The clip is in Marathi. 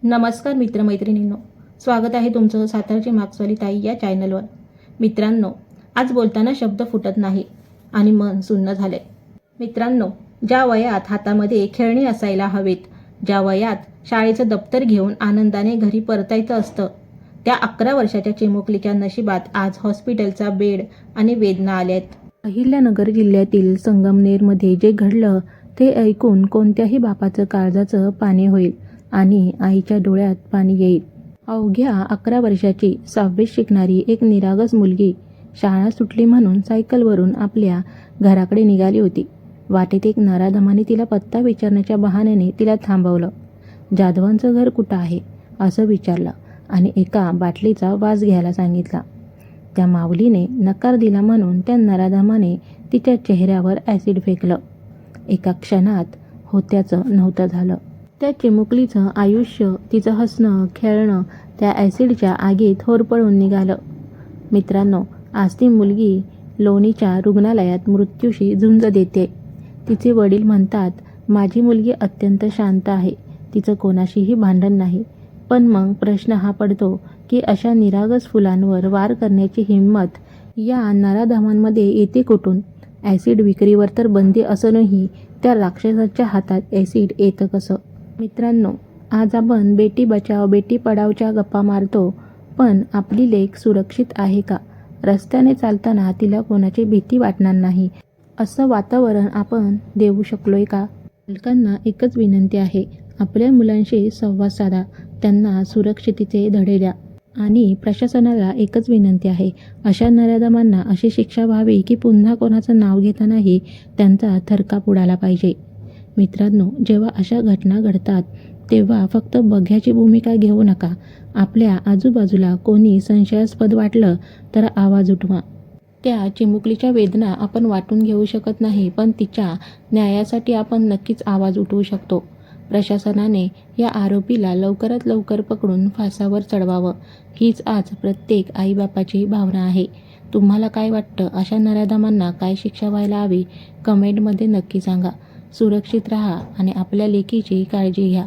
नमस्कार मित्रमैत्रिणींनो, स्वागत आहे तुमचं सातारची मागचवाली ताई या चॅनलवर. मित्रांनो, आज बोलताना शब्द फुटत नाही आणि मन सुन्न झाले. मित्रांनो, ज्या वयात हातामध्ये खेळणी असायला हवेत, ज्या वयात शाळेचं दप्तर घेऊन आनंदाने घरी परतायचं असतं, त्या 11 वर्षाच्या चिमुकलीच्या नशिबात आज हॉस्पिटलचा बेड आणि वेदना आल्यात. अहिल्यानगर जिल्ह्यातील संगमनेरमध्ये जे घडलं ते ऐकून कोणत्याही बापाचं काळजाचं पाणी होईल आणि आईच्या डोळ्यात पाणी येईल. अवघ्या 11 वर्षाची 6वीत शिकणारी एक निरागस मुलगी शाळा सुटली म्हणून सायकलवरून आपल्या घराकडे निघाली होती. वाटेत एक नराधमाने तिला पत्ता विचारण्याच्या बहाण्याने तिला थांबवलं. जाधवांचं घर कुठं आहे असं विचारलं आणि एका बाटलीचा वास घ्यायला सांगितला. त्या माऊलीने नकार दिला म्हणून त्या नराधमाने तिच्या चेहऱ्यावर ॲसिड फेकलं. एका क्षणात होत्याचं नव्हतं झालं. त्या चिमुकलीचं आयुष्य, तिचं हसणं खेळणं त्या ॲसिडच्या आगीत होरपळून निघालं. मित्रांनो, आज ती मुलगी लोणीच्या रुग्णालयात मृत्यूशी झुंज देते. तिचे वडील म्हणतात, माझी मुलगी अत्यंत शांत आहे, तिचं कोणाशीही भांडण नाही. पण मग प्रश्न हा पडतो की अशा निरागस फुलांवर वार करण्याची हिंमत या नराधमांमध्ये येते कुठून? ॲसिड विक्रीवर तर बंदी असूनही त्या राक्षसाच्या हातात ॲसिड येतं कसं? मित्रांनो, आज आपण बेटी बचाव बेटी पढावच्या गप्पा मारतो, पण आपली लेक सुरक्षित आहे का? रस्त्याने चालताना तिला कोणाची भीती वाटणार नाही असं वातावरण आपण देऊ शकलोय का? पालकांना एकच विनंती आहे, आपल्या मुलांशी संवाद साधा, त्यांना सुरक्षिततेचे धडे द्या. आणि प्रशासनाला एकच विनंती आहे, अशा नराधमांना अशी शिक्षा व्हावी की पुन्हा कोणाचं नाव घेतानाही त्यांचा थरकाप उडाला पाहिजे. मित्रांनो, जेव्हा अशा घटना घडतात तेव्हा फक्त बघ्याची भूमिका घेऊ नका. आपल्या आजूबाजूला कोणी संशयास्पद वाटलं तर आवाज उठवा. त्या चिमुकलीच्या वेदना आपण वाटून घेऊ शकत नाही, पण तिच्या न्यायासाठी आपण नक्कीच आवाज उठवू शकतो. प्रशासनाने या आरोपीला लवकरात लवकर पकडून फासावर चढवावं, हीच आज प्रत्येक आईबापाची भावना आहे. तुम्हाला काय वाटतं? अशा नराधमांना काय शिक्षा व्हायला हवी? कमेंटमध्ये नक्की सांगा. सुरक्षित राहा आणि आपल्या लेकीची काळजी घ्या.